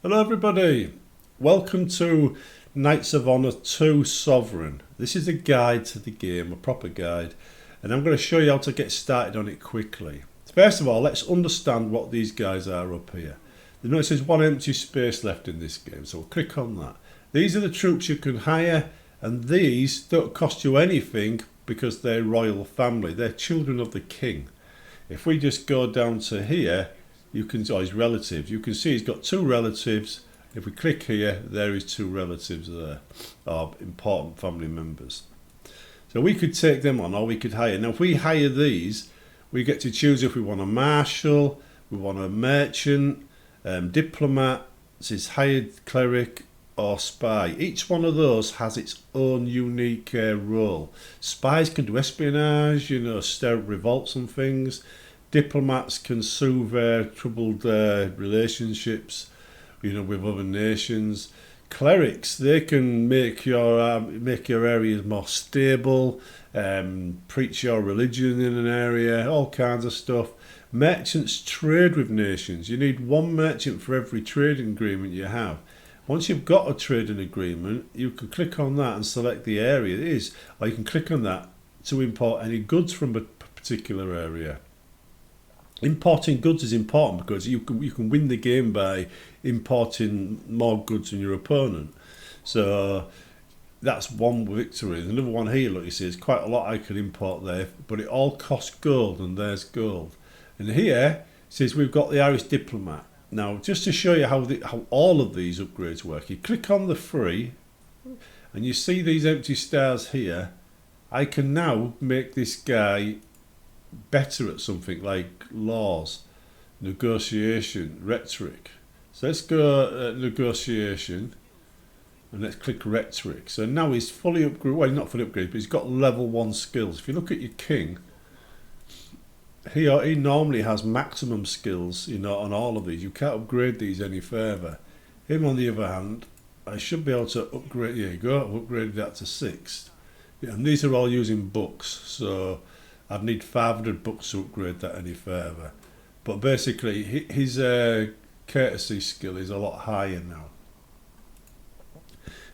Hello everybody, welcome to Knights of Honor 2 Sovereign. This is a guide to the game, a proper guide, and I'm going to show you how to get started on it quickly. First of all, let's understand what these guys are up here. You notice there's one empty space left in this game, so we'll click on that. These are the troops you can hire, and these don't cost you anything because they're royal family, they're children of the king. If we just go down to here, you can, his relatives, you can see he's got two relatives. If we click here, there is two relatives there, or important family members. So we could take them on, or we could hire. Now if we hire these, we get to choose if we want a marshal, we want a merchant, diplomat, this is hired cleric, or spy. Each one of those has its own unique role. Spies can do espionage, stir up revolts and things. Diplomats can soothe troubled relationships, with other nations. Clerics, they can make your areas more stable, preach your religion in an area, all kinds of stuff. Merchants trade with nations. You need one merchant for every trading agreement you have. Once you've got a trading agreement, you can click on that and select the area it is, or you can click on that to import any goods from a particular area. Importing goods is important because you can win the game by importing more goods than your opponent. So that's one victory. There's another one here, look, you see, there's quite a lot I could import there, but it all costs gold, and there's gold. And here it says we've got the Irish diplomat. Now, just to show you how all of these upgrades work, you click on the free, and you see these empty stars here. I can now make this guy better at something like laws, negotiation, rhetoric. So let's go negotiation, and let's click rhetoric. So now he's fully upgraded, well, not fully upgraded, but he's got level 1 skills. If you look at your king, he normally has maximum skills, on all of these. You can't upgrade these any further. Him, on the other hand, I should be able to upgrade, here you go, I've upgraded that to 6. Yeah, and these are all using books, so I'd need 500 books to upgrade that any further. But basically, his courtesy skill is a lot higher now.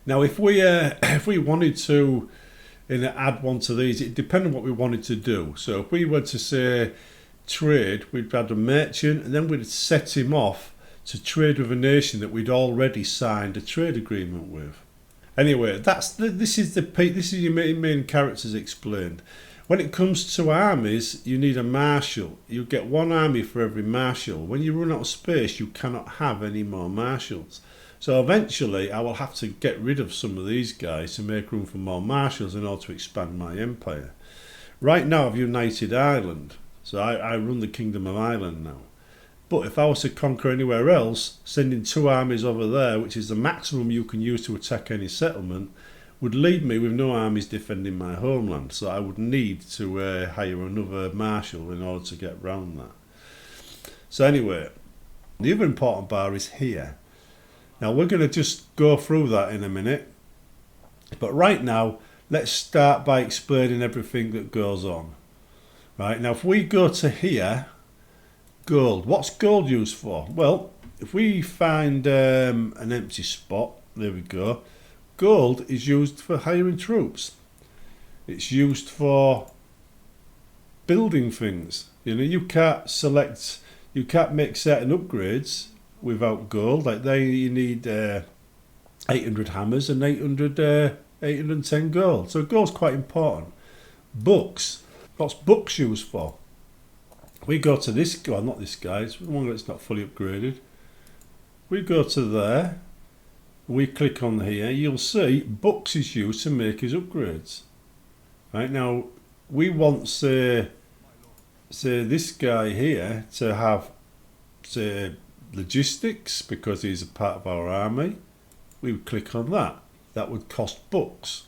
Now, if we wanted to add one to these, it depends on what we wanted to do. So if we were to say trade, we'd add a merchant, and then we'd set him off to trade with a nation that we'd already signed a trade agreement with. Anyway, this is your main characters explained. When it comes to armies, you need a marshal. You get one army for every marshal. When you run out of space, you cannot have any more marshals. So eventually, I will have to get rid of some of these guys to make room for more marshals in order to expand my empire. Right now, I've united Ireland. So I run the Kingdom of Ireland now. But if I was to conquer anywhere else, sending 2 armies over there, which is the maximum you can use to attack any settlement, would leave me with no armies defending my homeland. So I would need to hire another marshal in order to get round that. So anyway, the other important bar is here. Now we're going to just go through that in a minute. But right now, let's start by explaining everything that goes on. Right, now if we go to here, gold. What's gold used for? Well, if we find an empty spot, there we go. Gold is used for hiring troops. It's used for building things. You can't make certain upgrades without gold. Like there, you need 800 hammers and 810 gold. So gold's quite important. Books. What's books used for? We go to this guy, not this guy. It's the one that's not fully upgraded. We go to there. We click on here, you'll see books is used to make his upgrades. Right now, we want say this guy here to have say logistics because he's a part of our army. We would click on that. That would cost books.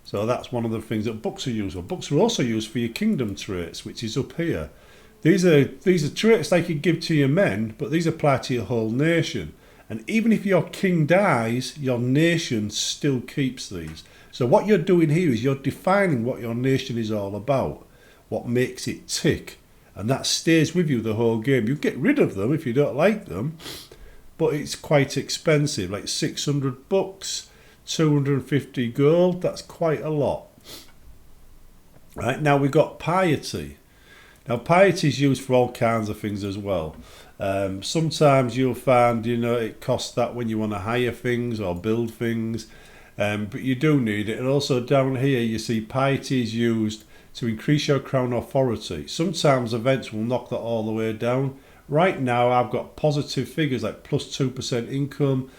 So that's one of the things that books are used for. Books are also used for your kingdom traits, which is up here. These are traits they could give to your men, but these apply to your whole nation. And even if your king dies, your nation still keeps these. So what you're doing here is you're defining what your nation is all about, what makes it tick, and that stays with you the whole game. You get rid of them if you don't like them, but it's quite expensive, like 600 bucks, 250 gold. That's quite a lot. Right, now we've got piety. Now piety is used for all kinds of things as well. Sometimes you'll find, it costs that when you want to hire things or build things, but you do need it. And also down here you see piety is used to increase your crown authority. Sometimes events will knock that all the way down. Right now I've got positive figures like plus 2% income,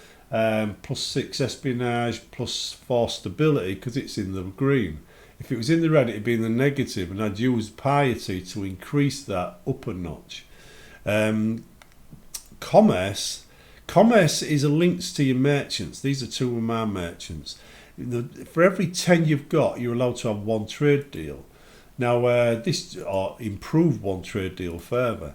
plus 6 espionage, plus 4 stability, because it's in the green. If it was in the red, it'd be in the negative, and I'd use piety to increase that up a notch. Commerce is a links to your merchants. These are 2 of my merchants. For every 10 you've got, you're allowed to have 1 trade deal. Now, or improve 1 trade deal further.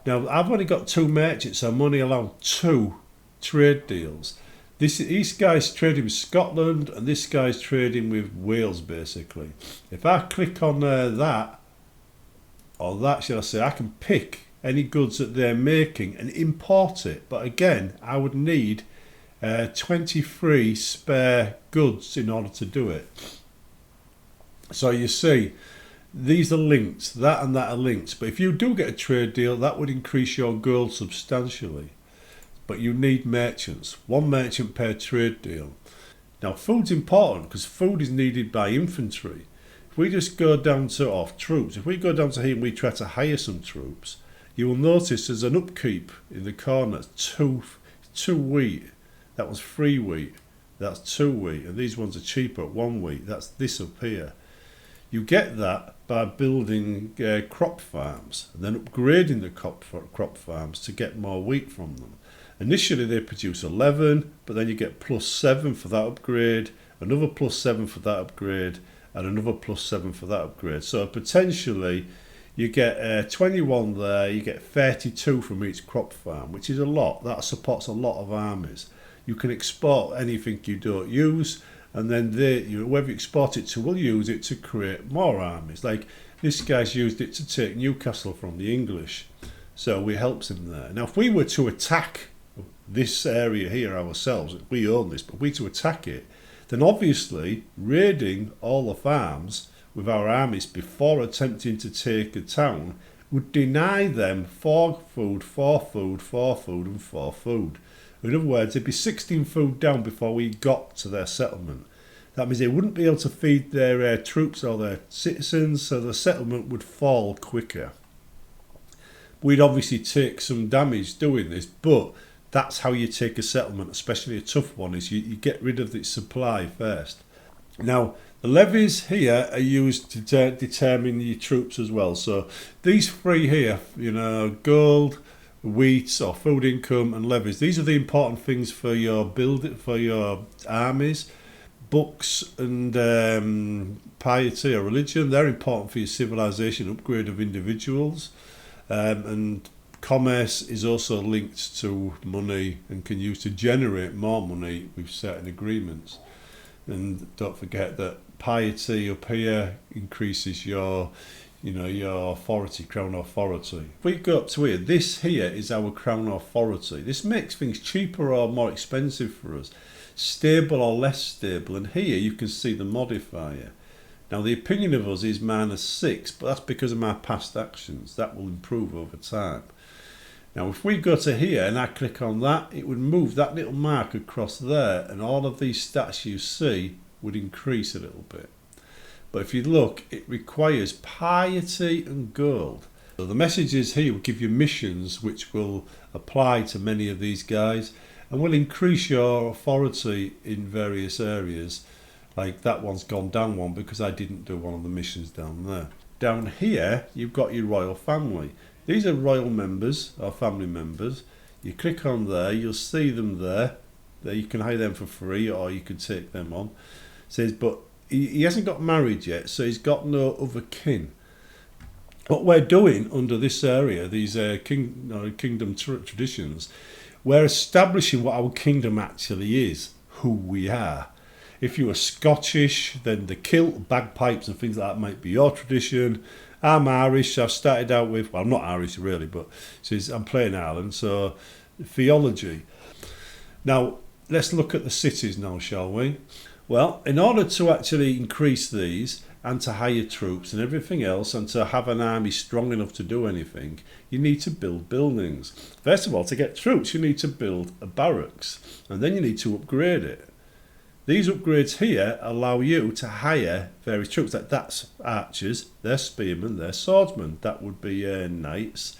Now, I've only got 2 merchants, so I'm only allowed 2 trade deals. This guy's trading with Scotland, and this guy's trading with Wales, basically. If I click on that, or that, shall I say, I can pick any goods that they're making and import it. But again, I would need 23 spare goods in order to do it. So you see, these are linked, that and that are linked. But if you do get a trade deal, that would increase your gold substantially. But you need merchants. 1 merchant per trade deal. Now food's important because food is needed by infantry. If we just go down to troops, if we go down to here and we try to hire some troops, you will notice there's an upkeep in the corner. That's two wheat. That was 3 wheat. That's 2 wheat. And these ones are cheaper at 1 wheat. That's this up here. You get that by building crop farms and then upgrading the crop farms to get more wheat from them. Initially they produce 11, but then you get plus 7 for that upgrade, another plus 7 for that upgrade, and another plus 7 for that upgrade. So potentially you get 21 there, you get 32 from each crop farm, which is a lot. That supports a lot of armies. You can export anything you don't use, and then whoever you export it to will use it to create more armies. Like this guy's used it to take Newcastle from the English, so we helps him there. Now if we were to attack this area here ourselves, we own this, but we to attack it, then obviously raiding all the farms with our armies before attempting to take a town would deny them 4 food, 4 food, 4 food and 4 food. In other words, they'd be 16 food down before we got to their settlement. That means they wouldn't be able to feed their troops or their citizens, so the settlement would fall quicker. We'd obviously take some damage doing this, but that's how you take a settlement, especially a tough one, is you get rid of its supply first. Now, the levies here are used to determine your troops as well. So these 3 here, gold, wheat or food income and levies, these are the important things for your armies. Books and piety or religion, they're important for your civilization, upgrade of individuals, and commerce is also linked to money and can use to generate more money with certain agreements. And don't forget that piety up here increases your authority, crown authority. If we go up to here, this here is our crown authority. This makes things cheaper or more expensive for us, stable or less stable. And here you can see the modifier. Now the opinion of us is -6, but that's because of my past actions. That will improve over time. Now if we go to here and I click on that, it would move that little mark across there, and all of these stats you see would increase a little bit. But if you look, it requires piety and gold. So the messages here will give you missions which will apply to many of these guys and will increase your authority in various areas. Like that one's gone down 1 because I didn't do one of the missions down there. Down here you've got your royal family. These are royal members or family members. You click on there, you'll see them there. There you can hire them for free or you can take them on. It says, but he hasn't got married yet, so he's got no other kin. What we're doing under this area, these kingdom traditions, we're establishing what our kingdom actually is, who we are. If you are Scottish, then the kilt, bagpipes and things like that might be your tradition. I'm Irish, I've started out with, well I'm not Irish really, but I'm playing Ireland, so theology. Now, let's look at the cities now, shall we? Well, in order to actually increase these and to hire troops and everything else and to have an army strong enough to do anything, you need to build buildings. First of all, to get troops, you need to build a barracks and then you need to upgrade it. These upgrades here allow you to hire various troops. That's archers, they're spearmen, they're swordsmen. That would be knights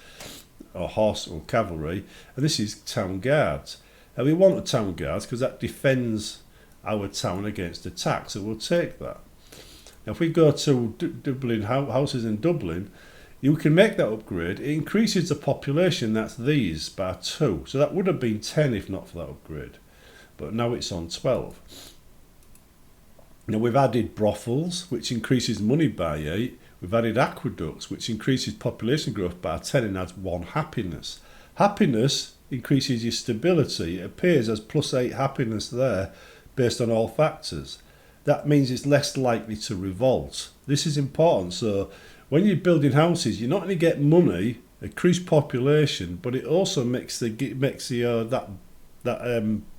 or horse or cavalry. And this is town guards. And we want a town guards because that defends our town against attack, so we'll take that. Now if we go to Dublin, houses in Dublin, you can make that upgrade. It increases the population, that's these, by 2. So that would have been 10 if not for that upgrade. But now it's on 12. Now we've added brothels, which increases money by 8. We've added aqueducts, which increases population growth by 10 and adds 1 happiness. Happiness increases your stability. It appears as +8 happiness there based on all factors. That means it's less likely to revolt. This is important. So when you're building houses, you not only get money, increased population, but it also makes that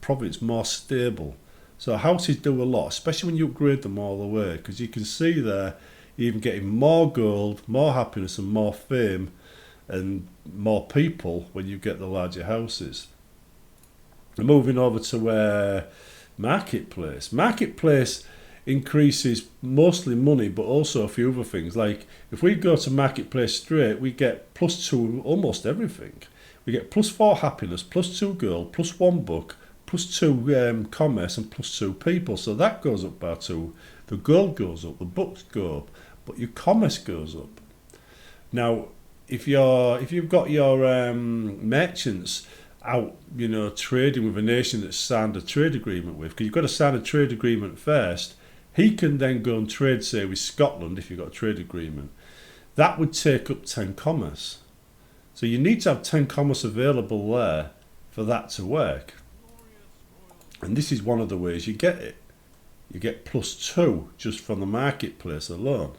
province more stable. So houses do a lot, especially when you upgrade them all the way, because you can see there you're even getting more gold, more happiness and more fame and more people when you get the larger houses. And moving over to Marketplace. Marketplace increases mostly money but also a few other things. Like if we go to Marketplace straight, we get +2 almost everything. We get +4 happiness, +2 gold, +1 book, +2 commerce and +2 people. So that goes up by 2. The gold goes up, the books go up, but your commerce goes up. Now if you've got your merchants out, trading with a nation that's signed a trade agreement with, because you've got to sign a trade agreement first, he can then go and trade, say, with Scotland if you've got a trade agreement. That would take up 10 commerce. So you need to have 10 commerce available there for that to work. And this is one of the ways you get it. You get +2 just from the marketplace alone.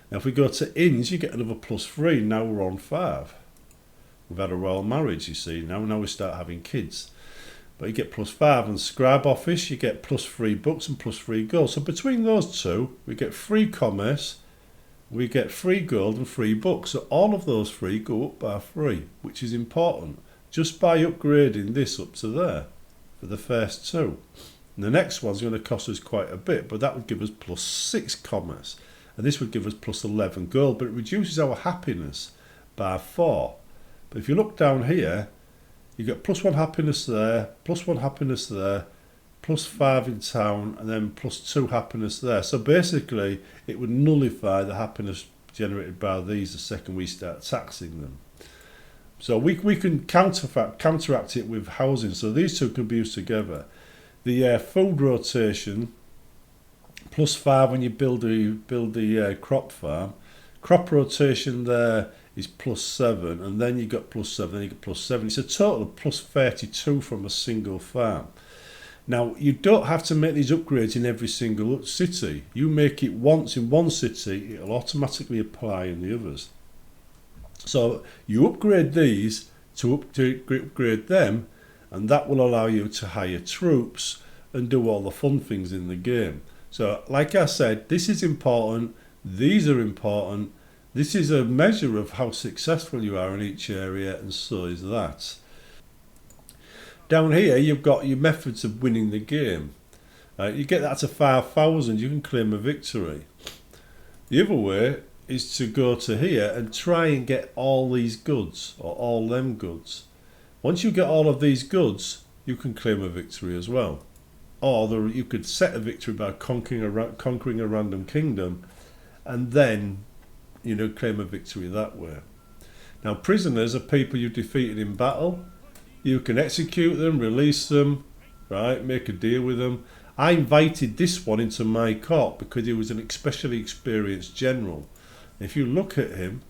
Now if we go to inns, you get another +3. Now we're on 5. We've had a royal marriage, you see. Now we start having kids. But you get +5. And scribe office, you get +3 books and +3 gold. So between those two, we get free commerce, we get free gold and free books. So all of those 3 go up by 3, which is important. Just by upgrading this up to there for the first 2. And the next one's going to cost us quite a bit, but that would give us +6 commerce. And this would give us +11 gold, but it reduces our happiness by 4. But if you look down here, you get +1 happiness there, +1 happiness there, +5 in town, and then +2 happiness there. So basically, it would nullify the happiness generated by these the second we start taxing them. So we can counteract it with housing. So these two can be used together. The food rotation, +5 when you build the crop farm. Crop rotation there is +7, and then you got +7, then you get +7. It's a total of +32 from a single farm. Now you don't have to make these upgrades in every single city. You make it once in one city, it'll automatically apply in the others. So you upgrade these to upgrade them, and that will allow you to hire troops and do all the fun things in the game. So like I said, this is important, these are important, this is a measure of how successful you are in each area, and so is that. Down here you've got your methods of winning the game. You get that to 5,000, you can claim a victory. The other way is to go to here and try and get all these goods, or all them goods. Once you get all of these goods, you can claim a victory as well. Or you could set a victory by conquering a random kingdom, and then claim a victory that way. Now prisoners are people you defeated in battle. You can execute them, release them, right, make a deal with them. I invited this one into my court because he was an especially experienced general. If you look at him,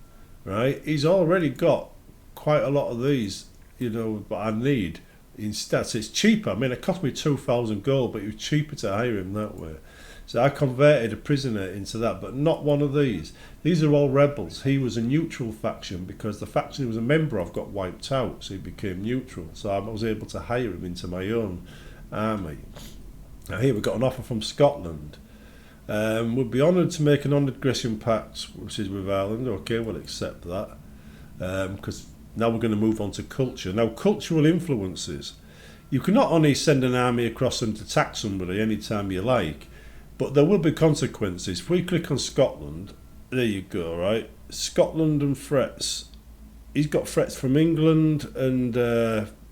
right, he's already got quite a lot of these, but I need instead. So it's cheaper. I mean, it cost me 2,000 gold, but it was cheaper to hire him that way. So I converted a prisoner into that, but not one of these. These are all rebels. He was a neutral faction because the faction he was a member of got wiped out, so he became neutral. So I was able to hire him into my own army. Now here we've got an offer from Scotland. We'd be honoured to make an non-aggression pact, which is with Ireland. Okay, we'll accept that. Because now we're going to move on to culture. Now, cultural influences. You can not only send an army across and attack somebody anytime you like, but there will be consequences. If we click on Scotland, there you go, right? Scotland and threats. He's got threats from England and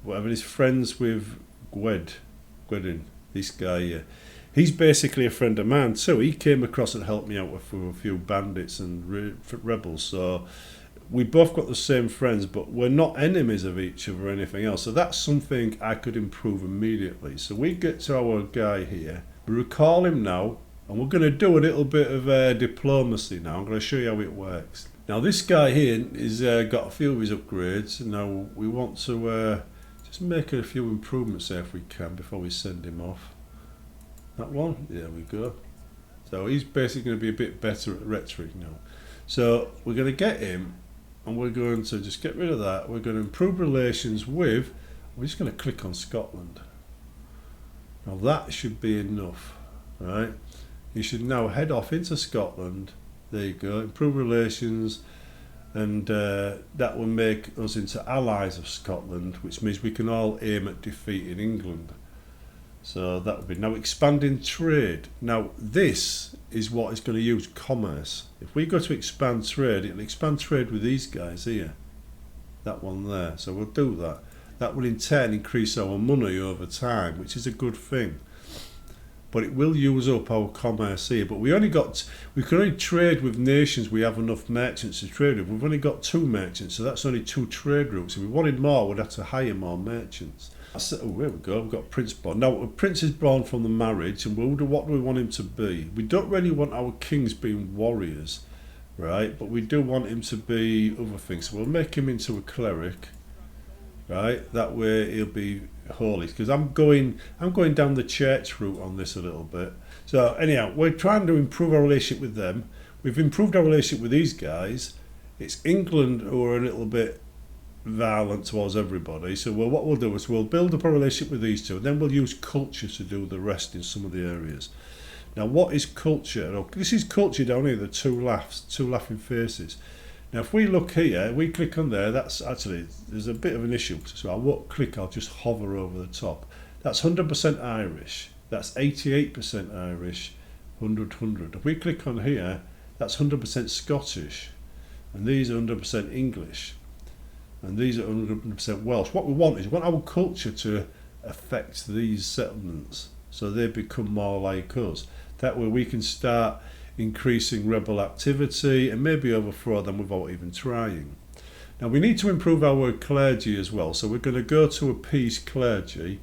whatever, he's friends with Gwedin, this guy here. He's basically a friend of mine too. He came across and helped me out with a few bandits and rebels. So we both got the same friends, but we're not enemies of each other or anything else. So that's something I could improve immediately. So we get to our guy here. We recall him now, and we're going to do a little bit of diplomacy now. I'm going to show you how it works. Now this guy here is got a few of his upgrades. Now we want to just make a few improvements there if we can before we send him off. That one, there we go. So he's basically going to be a bit better at rhetoric now. So we're going to get him, and we're going to just get rid of that. We're going to improve relations with, we're just going to click on Scotland. Now that should be enough, right? You should now head off into Scotland. There you go, improve relations, and that will make us into allies of Scotland, which means we can all aim at defeating England. So that would be now expanding trade. Now this is what is going to use commerce. If we go to expand trade, it'll expand trade with these guys here. That one there. So we'll do that. That will in turn increase our money over time, which is a good thing. But it will use up our commerce here. But we can only trade with nations we have enough merchants to trade with. We've only got 2 merchants, so that's only 2 trade routes. If we wanted more, we'd have to hire more merchants. Oh, there we go, we've got Prince born. Now, a prince is born from the marriage, and what do we want him to be? We don't really want our kings being warriors, right? But we do want him to be other things. So we'll make him into a cleric, right? That way he'll be holy. Because I'm going down the church route on this a little bit. So anyhow, we're trying to improve our relationship with them. We've improved our relationship with these guys. It's England who are a little bit violent towards everybody. So what we'll do is we'll build up a relationship with these two, and then we'll use culture to do the rest in some of the areas. Now what is culture? Oh, this is culture down here, the 2 laughing faces. Now if we look here, we click on there, that's actually, there's a bit of an issue, so I won't click, I'll just hover over the top. That's 100% Irish, that's 88% Irish, 100. If we click on here, that's 100% Scottish, and these are 100% English. And these are 100% Welsh. What we want is our culture to affect these settlements so they become more like us. That way we can start increasing rebel activity and maybe overthrow them without even trying. Now we need to improve our clergy as well. So we're going to go to appease clergy.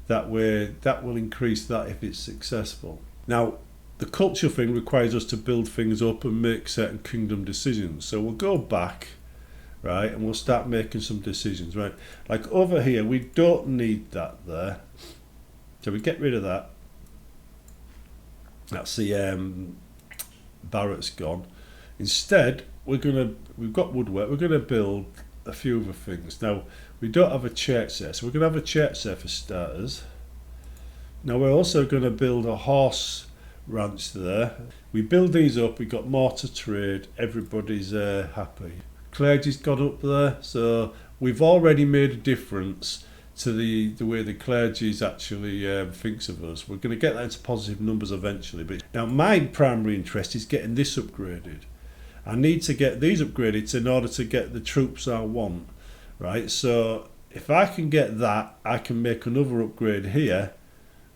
That way that will increase that if it's successful. Now the culture thing requires us to build things up and make certain kingdom decisions. So we'll go back, right, and we'll start making some decisions, right? Like over here, we don't need that there, so we get rid of that. That's the barracks gone. Instead, we've got woodwork. We're gonna build a few other things. Now we don't have a church there, so we're gonna have a church there for starters. Now we're also gonna build a horse ranch there. We build these up. We got more to trade. Everybody's happy. Clergy's got up there, so we've already made a difference to the way the clergy actually thinks of us. We're going to get that into positive numbers eventually. But now my primary interest is getting this upgraded. I need to get these upgraded in order to get the troops I want, right? So if I can get that, I can make another upgrade here,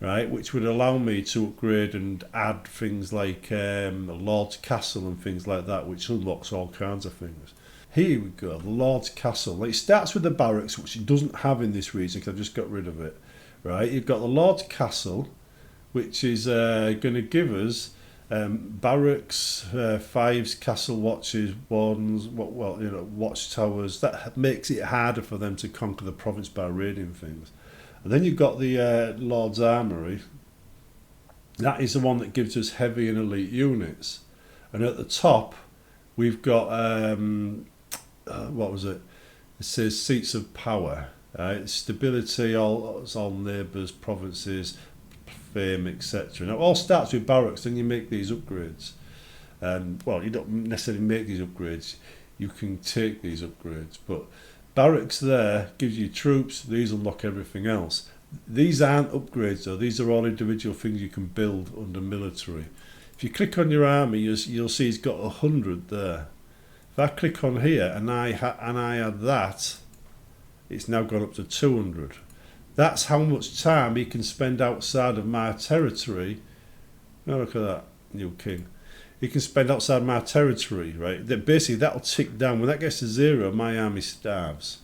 right, which would allow me to upgrade and add things like Lord's Castle and things like that, which unlocks all kinds of things. Here we go, the Lord's Castle. It starts with the barracks, which it doesn't have in this region because I've just got rid of it. Right, you've got the Lord's Castle, which is going to give us barracks, 5s, castle watches, wardens, watchtowers. That makes it harder for them to conquer the province by raiding things. And then you've got the Lord's Armoury, That is the one that gives us heavy and elite units. And at the top, we've got, what was it? It says seats of power. Stability, all neighbours, provinces, fame, etc. Now, it all starts with barracks, then you make these upgrades. Well, you don't necessarily make these upgrades, you can take these upgrades. But barracks there gives you troops, these unlock everything else. These aren't upgrades though, these are all individual things you can build under military. If you click on your army, you'll see it's got 100 there. If I click on here and I add that, it's now gone up to 200. That's how much time he can spend outside of my territory. Now look at that, new king. He can spend outside my territory, right? Basically, that'll tick down. When that gets to 0, my army starves.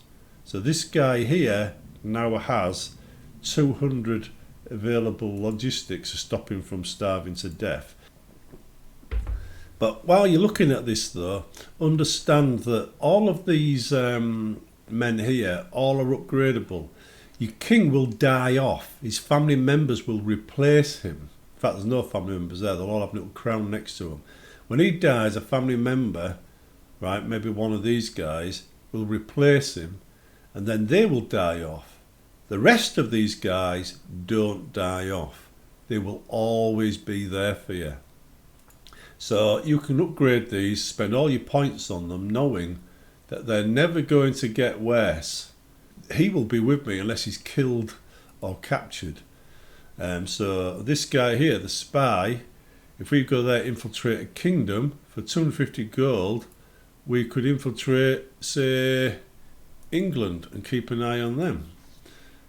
So this guy here now has 200 available logistics to stop him from starving to death. But while you're looking at this though, understand that all of these men here, all are upgradable. Your king will die off. His family members will replace him. In fact, there's no family members there. They'll all have a little crown next to him. When he dies, a family member, right, maybe one of these guys, will replace him, and then they will die off. The rest of these guys don't die off. They will always be there for you. So you can upgrade these, spend all your points on them, knowing that they're never going to get worse. He will be with me unless he's killed or captured. So this guy here, the spy, if we go there, infiltrate a kingdom, for 250 gold, we could infiltrate, say, England and keep an eye on them.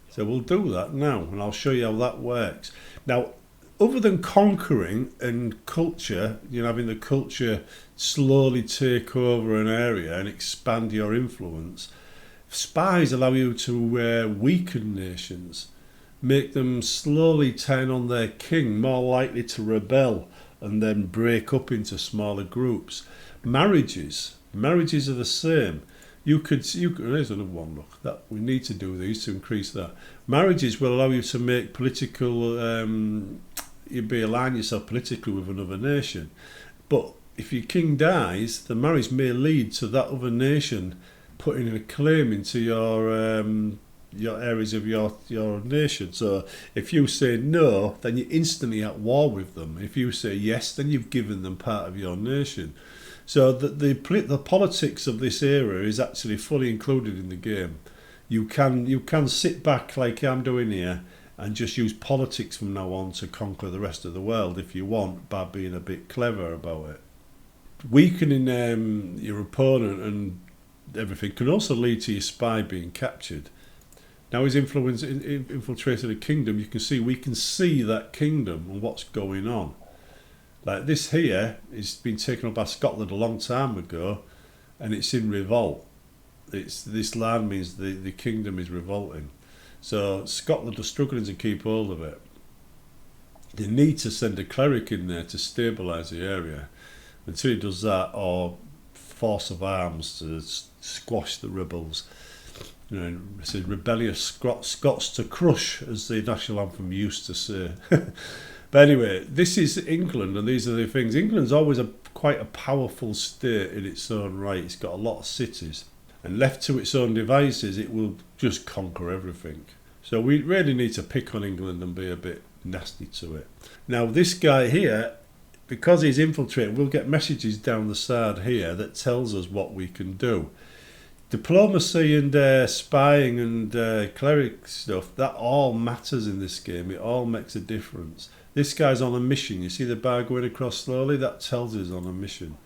So we'll do that now, and I'll show you how that works. Now, other than conquering and culture, you know, having the culture slowly take over an area and expand your influence, spies allow you to weaken nations, make them slowly turn on their king, more likely to rebel and then break up into smaller groups. Marriages are the same. You could there's another one, look, that we need to do these to increase that. Marriages will allow you to make political, align yourself politically with another nation. But if your king dies, the marriage may lead to that other nation putting in a claim into your areas of your nation. So if you say no, then you're instantly at war with them. If you say yes, then you've given them part of your nation. So the politics of this era is actually fully included in the game. You can sit back like I'm doing here and just use politics from now on to conquer the rest of the world if you want, by being a bit clever about it. Weakening your opponent and everything can also lead to your spy being captured. Now he's infiltrated a kingdom. You can see, we can see that kingdom and what's going on. Like this here has been taken up by Scotland a long time ago, and it's in revolt. This land means the kingdom is revolting. So Scotland are struggling to keep hold of it. They need to send a cleric in there to stabilise the area. Until he does that, or force of arms to squash the rebels. You know, it says rebellious Scots to crush, as the national anthem used to say. But anyway, this is England, and these are the things. England's always quite a powerful state in its own right. It's got a lot of cities, and left to its own devices, it will just conquer everything. So we really need to pick on England and be a bit nasty to it. Now this guy here, because he's infiltrated, we'll get messages down the side here that tells us what we can do. Diplomacy and spying and cleric stuff, that all matters in this game. It all makes a difference. This guy's on a mission. You see the bar going across slowly? That tells us on a mission.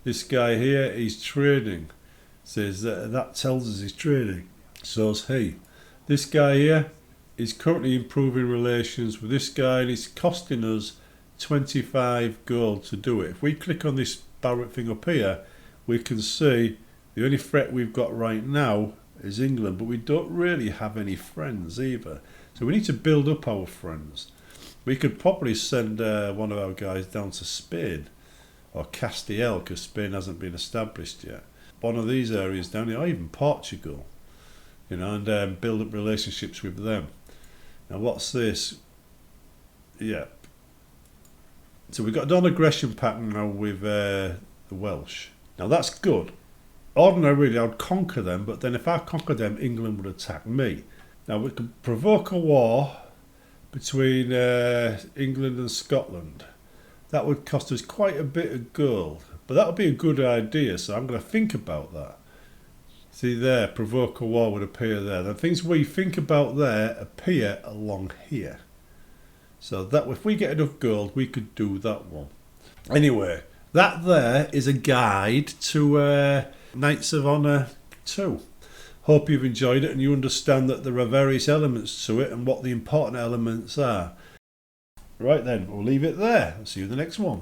This guy here, he's trading. Says that tells us he's trading. So's he. This guy here is currently improving relations with this guy, and it's costing us 25 gold to do it. If we click on this barrack thing up here, we can see the only threat we've got right now is England, but we don't really have any friends either. So we need to build up our friends. We could probably send one of our guys down to Spain or Castile, because Spain hasn't been established yet. One of these areas down here, or even Portugal, you know, and build up relationships with them. Now what's this? Yeah, So we've got a non-aggression pattern now with the Welsh. Now that's good. Ordinarily I would conquer them, but then if I conquered them, England would attack me. Now we could provoke a war between England and Scotland. That would cost us quite a bit of gold, but that would be a good idea, so I'm going to think about that. See there, provoke a war would appear there. The things we think about there appear along here. So that if we get enough gold, we could do that one. Anyway, that there is a guide to Knights of Honor 2. Hope you've enjoyed it and you understand that there are various elements to it and what the important elements are. Right then, we'll leave it there. I'll see you in the next one.